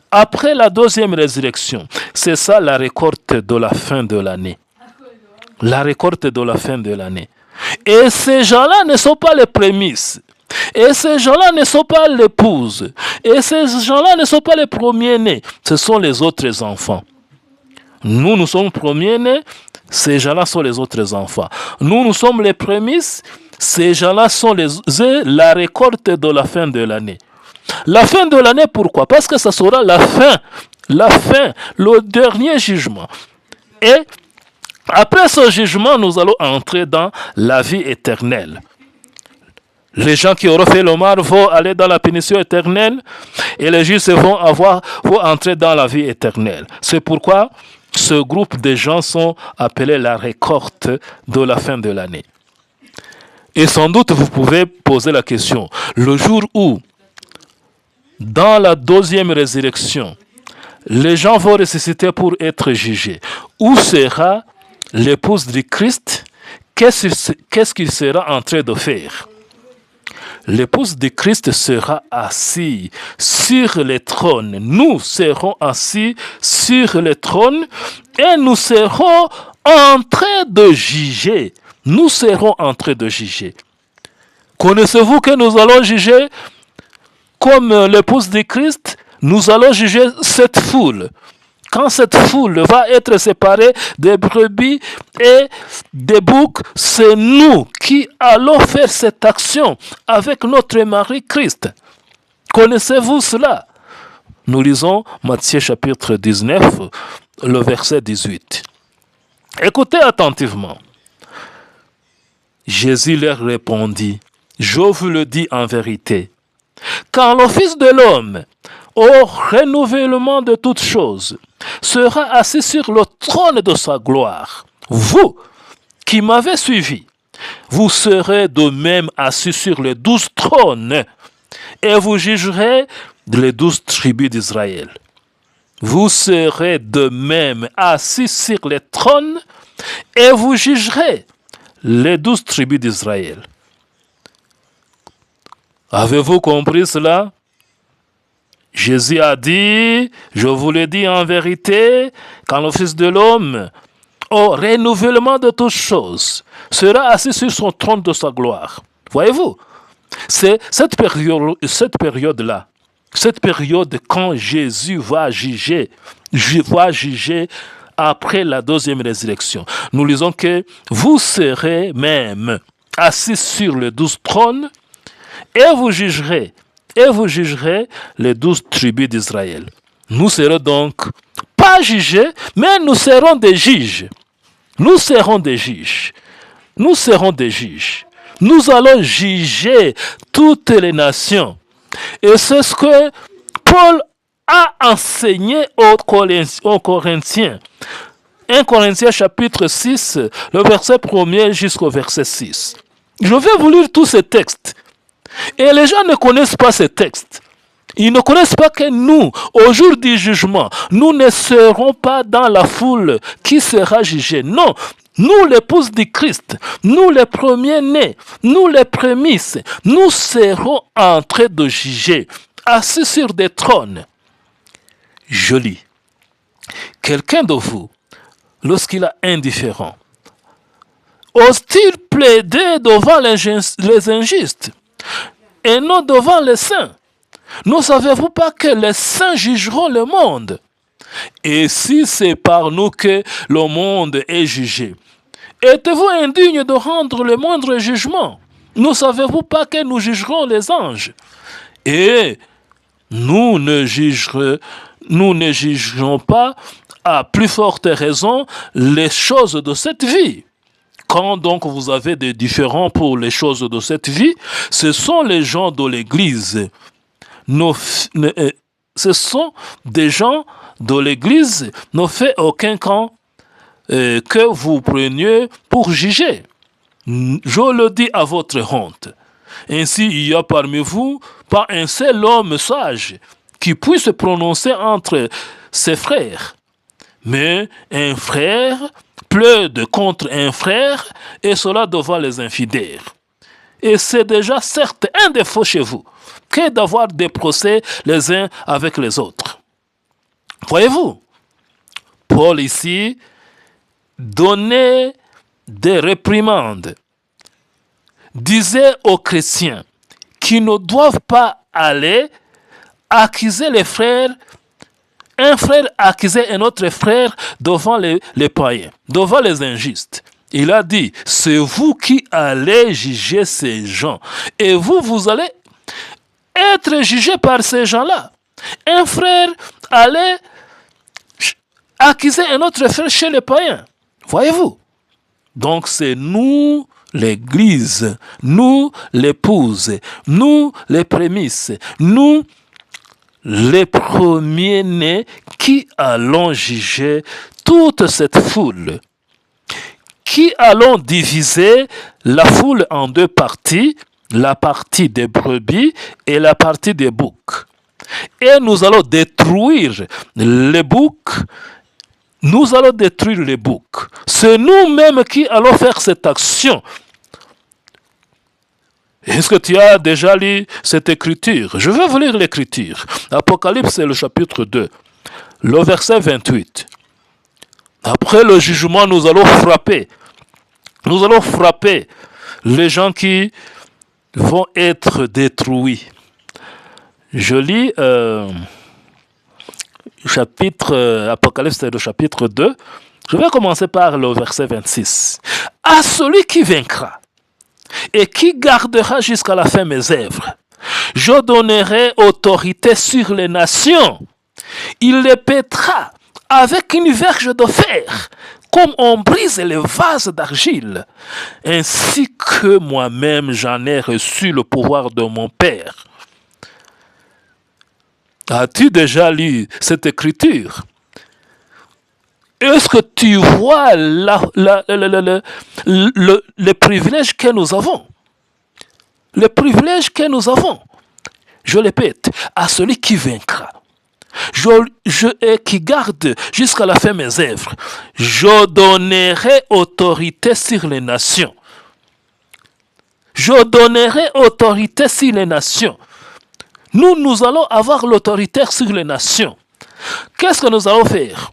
après la deuxième résurrection, c'est ça la récolte de la fin de l'année. La récolte de la fin de l'année. Et ces gens-là ne sont pas les prémices. Et ces gens-là ne sont pas l'épouse. Et ces gens-là ne sont pas les premiers-nés. Ce sont les autres enfants. Nous sommes premiers-nés. Ces gens-là sont les autres enfants. Nous sommes les prémices. Ces gens-là sont la récolte de la fin de l'année. La fin de l'année, pourquoi? Parce que ça sera la fin, le dernier jugement. Et après ce jugement, nous allons entrer dans la vie éternelle. Les gens qui auront fait le mal vont aller dans la punition éternelle et les justes vont entrer dans la vie éternelle. C'est pourquoi ce groupe de gens sont appelés la récolte de la fin de l'année. Et sans doute, vous pouvez poser la question, le jour où, dans la deuxième résurrection, les gens vont ressusciter pour être jugés, où sera l'épouse du Christ? Qu'est-ce qu'il sera en train de faire? L'épouse du Christ sera assise sur le trône. Nous serons assis sur le trône et nous serons en train de juger. Nous serons en train de juger. Connaissez-vous que nous allons juger comme l'épouse du Christ? Nous allons juger cette foule. Quand cette foule va être séparée des brebis et des boucs, c'est nous qui allons faire cette action avec notre mari Christ. Connaissez-vous cela? Nous lisons Matthieu chapitre 19, le verset 18. Écoutez attentivement. Jésus leur répondit, « Je vous le dis en vérité, quand le Fils de l'homme, au renouvellement de toutes choses, sera assis sur le trône de sa gloire, vous qui m'avez suivi, vous serez de même assis sur les 12 trônes et vous jugerez les 12 tribus d'Israël. Vous serez de même assis sur les trônes et vous jugerez les 12 tribus d'Israël. » Avez-vous compris cela? Jésus a dit, je vous le dis en vérité, quand le Fils de l'homme, au renouvellement de toutes choses, sera assis sur son trône de sa gloire. Voyez-vous, c'est cette période-là, cette période quand Jésus va juger après la deuxième résurrection. Nous lisons que vous serez même assis sur les 12 trônes et vous jugerez les 12 tribus d'Israël. Nous serons donc pas jugés, mais nous serons des juges. Nous serons des juges. Nous serons des juges. Nous allons juger toutes les nations. Et c'est ce que Paul a enseigné aux Corinthiens. 1 Corinthiens chapitre 6, le verset 1er jusqu'au verset 6. Je vais vous lire tous ces textes. Et les gens ne connaissent pas ces textes. Ils ne connaissent pas que nous, au jour du jugement, nous ne serons pas dans la foule qui sera jugée. Non, nous l'épouse du Christ, nous les premiers-nés, nous les prémices, nous serons en train de juger, assis sur des trônes. Je lis. Quelqu'un de vous, lorsqu'il est indifférent, ose-t-il plaider devant les injustes et non devant les saints? Ne savez-vous pas que les saints jugeront le monde? Et si c'est par nous que le monde est jugé, êtes-vous indigne de rendre le moindre jugement? Ne savez-vous pas que nous jugerons les anges? Et nous ne jugerons pas à plus forte raison les choses de cette vie. Quand donc vous avez des différends pour les choses de cette vie, ce sont les gens de l'Église. Ce sont des gens de l'Église, ne fait aucun camp que vous preniez pour juger. Je le dis à votre honte. Ainsi, il y a parmi vous pas un seul homme sage qui puisse se prononcer entre ses frères. Mais un frère plaide contre un frère, et cela devant les infidèles. Et c'est déjà certes un défaut chez vous que d'avoir des procès les uns avec les autres. Voyez-vous, Paul ici donnait des réprimandes, disait aux chrétiens qui ne doivent pas aller accuser les frères, un frère accuser un autre frère devant les païens, devant les injustes. Il a dit, c'est vous qui allez juger ces gens. Et vous allez être jugé par ces gens-là. Un frère allait accuser un autre frère chez les païens. Voyez-vous? Donc c'est nous, l'Église, nous, l'épouse, nous, les prémices, nous, les premiers-nés qui allons juger toute cette foule, qui allons diviser la foule en deux parties, la partie des brebis et la partie des boucs. Et nous allons détruire les boucs. Nous allons détruire les boucs. C'est nous-mêmes qui allons faire cette action. Est-ce que tu as déjà lu cette écriture? Je vais vous lire l'écriture. Apocalypse, c'est le chapitre 2, le verset 28. Après le jugement, nous allons frapper. Nous allons frapper les gens qui vont être détruits. Je lis Apocalypse, le chapitre 2. Je vais commencer par le verset 26. À celui qui vaincra et qui gardera jusqu'à la fin mes œuvres, je donnerai autorité sur les nations. Il les pètera avec une verge de fer, comme on brise les vases d'argile, ainsi que moi-même j'en ai reçu le pouvoir de mon Père. As-tu déjà lu cette écriture? Est-ce que tu vois les privilèges que nous avons? Les privilèges que nous avons. Je répète, à celui qui vaincra, qui garde jusqu'à la fin mes œuvres, je donnerai autorité sur les nations. Je donnerai autorité sur les nations. Nous allons avoir l'autorité sur les nations. Qu'est-ce que nous allons faire?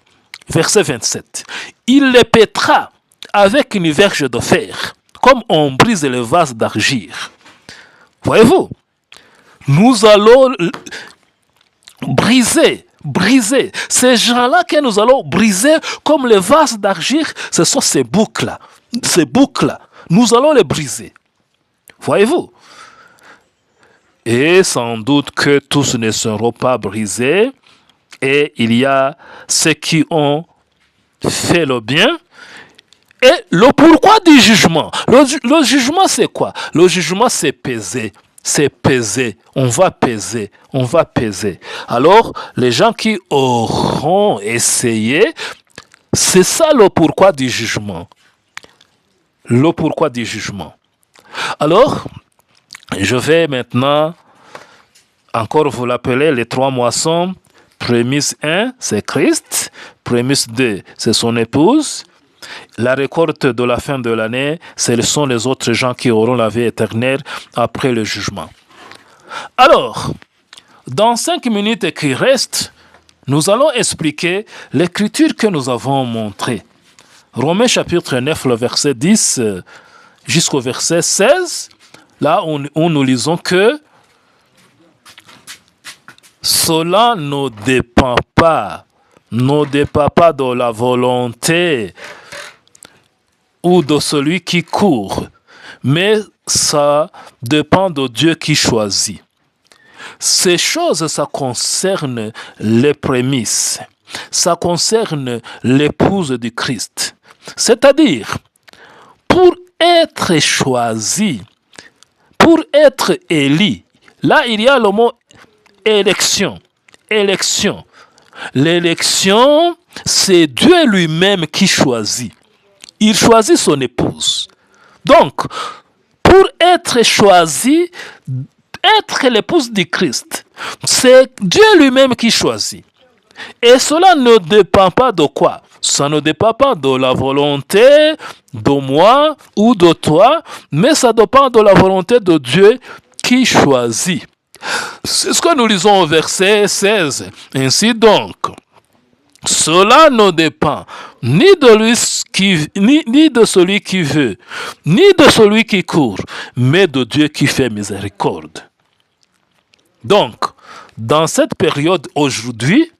Verset 27. Il les pètera avec une verge de fer, comme on brise les vases d'argile. Voyez-vous? Nous allons briser. Ces gens-là que nous allons briser comme les vases d'argile, ce sont ces boucles-là. Ces boucles-là, nous allons les briser. Voyez-vous? Et sans doute que tous ne seront pas brisés. Et il y a ceux qui ont fait le bien. Et le pourquoi du jugement? Le jugement, c'est quoi? Le jugement, c'est peser. C'est peser. On va peser. Alors, les gens qui auront essayé, c'est ça le pourquoi du jugement. Le pourquoi du jugement. Alors, je vais maintenant encore vous l'appeler les trois moissons. Prémisse 1, c'est Christ. Prémisse 2, c'est son épouse. La récolte de la fin de l'année, ce sont les autres gens qui auront la vie éternelle après le jugement. Alors, dans 5 minutes qui restent, nous allons expliquer l'écriture que nous avons montrée. Romains chapitre 9, le verset 10 jusqu'au verset 16, là où nous lisons que cela ne dépend pas de la volonté ou de celui qui court, mais ça dépend de Dieu qui choisit. Ces choses, ça concerne les prémices, ça concerne l'épouse du Christ. C'est-à-dire, pour être choisi, pour être élu, là il y a le mot élection. L'élection, c'est Dieu lui-même qui choisit. Il choisit son épouse. Donc, pour être choisi, être l'épouse du Christ, c'est Dieu lui-même qui choisit. Et cela ne dépend pas de quoi? Ça ne dépend pas de la volonté de moi ou de toi, mais ça dépend de la volonté de Dieu qui choisit. C'est ce que nous lisons au verset 16. Ainsi donc, cela ne dépend ni de celui qui veut, ni de celui qui court, mais de Dieu qui fait miséricorde. Donc, dans cette période aujourd'hui,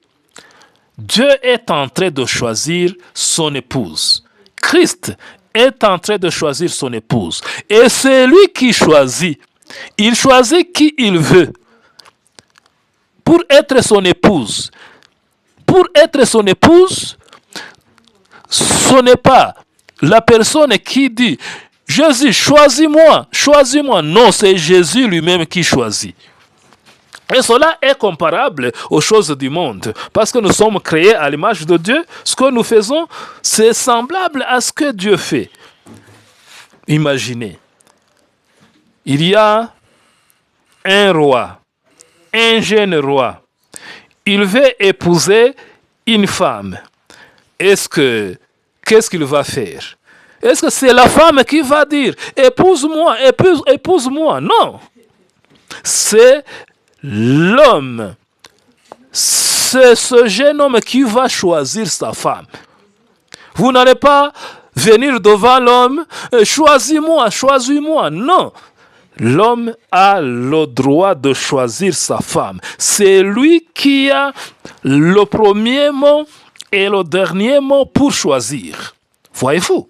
Dieu est en train de choisir son épouse. Christ est en train de choisir son épouse. Et c'est lui qui choisit. Il choisit qui il veut pour être son épouse. Pour être son épouse, ce n'est pas la personne qui dit « Jésus, choisis-moi, choisis-moi ». Non, c'est Jésus lui-même qui choisit. Et cela est comparable aux choses du monde. Parce que nous sommes créés à l'image de Dieu. Ce que nous faisons, c'est semblable à ce que Dieu fait. Imaginez. Il y a un roi, un jeune roi. Il veut épouser une femme. Qu'est-ce qu'il va faire? Est-ce que c'est la femme qui va dire « Épouse-moi, épouse-moi » Non. C'est l'homme, c'est ce jeune homme qui va choisir sa femme. Vous n'allez pas venir devant l'homme, choisis-moi, choisis-moi. Non, l'homme a le droit de choisir sa femme. C'est lui qui a le premier mot et le dernier mot pour choisir. Voyez-vous?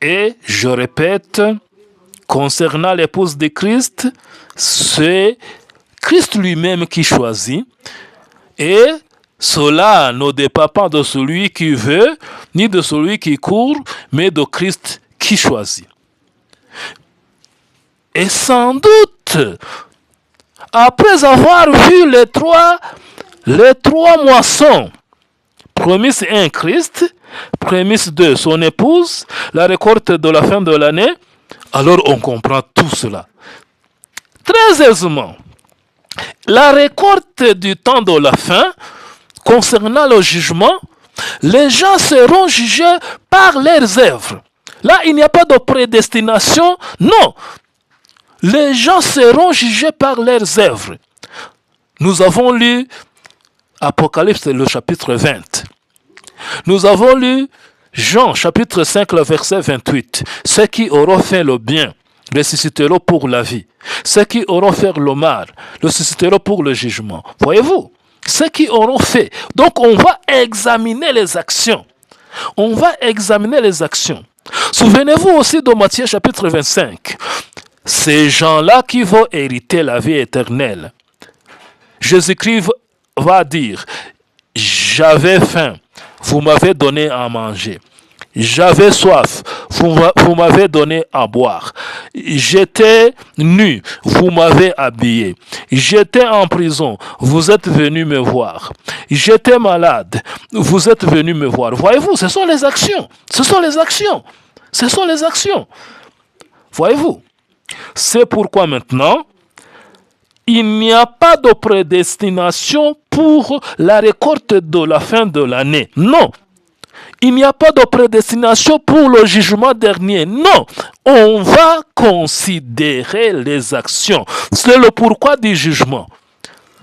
Et je répète, concernant l'épouse de Christ, c'est Christ lui-même qui choisit. Et cela ne dépend pas de celui qui veut, ni de celui qui court, mais de Christ qui choisit. Et sans doute, après avoir vu les trois moissons, prémisse 1, Christ, prémisse 2, son épouse, la récolte de la fin de l'année, alors on comprend tout cela. Très aisément, la récolte du temps de la fin, concernant le jugement, les gens seront jugés par leurs œuvres. Là, il n'y a pas de prédestination, non. Les gens seront jugés par leurs œuvres. Nous avons lu Apocalypse, le chapitre 20. Nous avons lu Jean, chapitre 5, le verset 28. Ceux qui auront fait le bien ressusciteront pour la vie. Ceux qui auront fait le mal ressusciteront pour le jugement. Voyez-vous? Ceux qui auront fait. Donc, on va examiner les actions. On va examiner les actions. Souvenez-vous aussi de Matthieu, chapitre 25. Ces gens-là qui vont hériter la vie éternelle. Jésus-Christ va dire, j'avais faim, vous m'avez donné à manger. J'avais soif, vous m'avez donné à boire. J'étais nu, vous m'avez habillé. J'étais en prison, vous êtes venus me voir. J'étais malade, vous êtes venus me voir. Voyez-vous, ce sont les actions. Ce sont les actions. Ce sont les actions. Voyez-vous, c'est pourquoi maintenant, il n'y a pas de prédestination pour la récolte de la fin de l'année. Non. Il n'y a pas de prédestination pour le jugement dernier. Non. On va considérer les actions. C'est le pourquoi du jugement.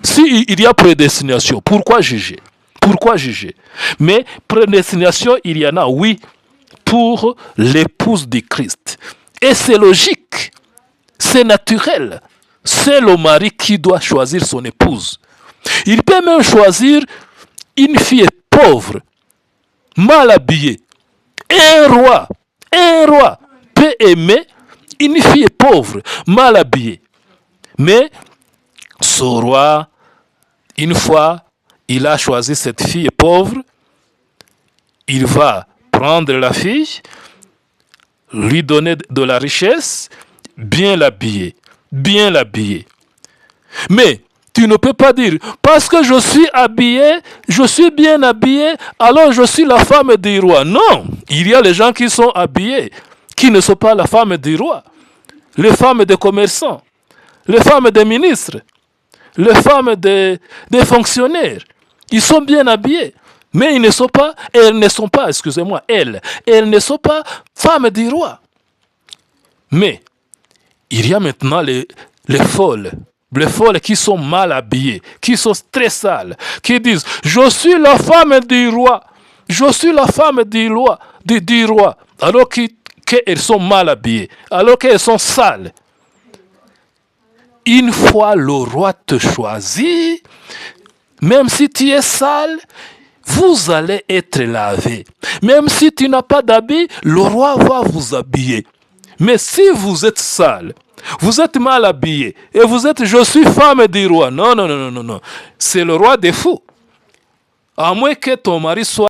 S'il y a prédestination, pourquoi juger? Pourquoi juger? Mais prédestination, il y en a, oui, pour l'épouse du Christ. Et c'est logique. C'est naturel. C'est le mari qui doit choisir son épouse. Il peut même choisir une fille pauvre, mal habillée. Un roi peut aimer une fille pauvre, mal habillée. Mais ce roi, une fois il a choisi cette fille pauvre, il va prendre la fille, lui donner de la richesse, bien l'habiller. Bien l'habiller. Mais tu ne peux pas dire, parce que je suis habillé, je suis bien habillé, alors je suis la femme du roi. Non, il y a les gens qui sont habillés, qui ne sont pas la femme du roi. Les femmes des commerçants, les femmes des ministres, les femmes des fonctionnaires. Ils sont bien habillés. Mais elles ne sont pas, excusez-moi, elles ne sont pas femmes du roi. Mais il y a maintenant les folles qui sont mal habillées, qui sont très sales, qui disent, je suis la femme du roi, je suis la femme du roi, du roi, alors qu'elles sont mal habillées, alors qu'elles sont sales. Une fois le roi te choisit, même si tu es sale, vous allez être lavé. Même si tu n'as pas d'habit, le roi va vous habiller. Mais si vous êtes sale, vous êtes mal habillé, et vous êtes, je suis femme du roi. Non, non, non, non, non, non. C'est le roi des fous. À moins que ton mari soit